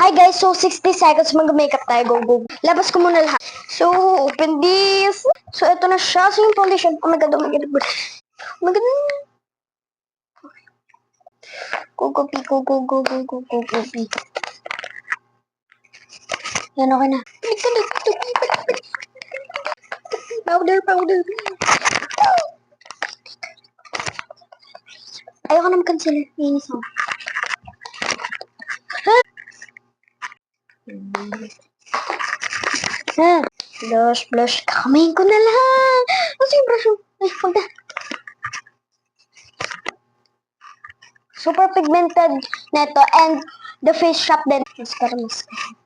Hi guys, so 60 seconds mag-makeup tayo. Go, go. Labas ko muna lahat. So, open this. So, ito na siya. So, yung foundation. Oh my god, oh my god. Oh my god. Go, go, go, go, go, go, go, go, go, go, go. Yan, okay na. Powder, powder. Ayoko naman concealer. Inis ako. Blush, blush. Kakamayin ko na lang. Ano yung brush? Ay, huwag na. Super pigmented neto and the face shop din. Mascara, mascara.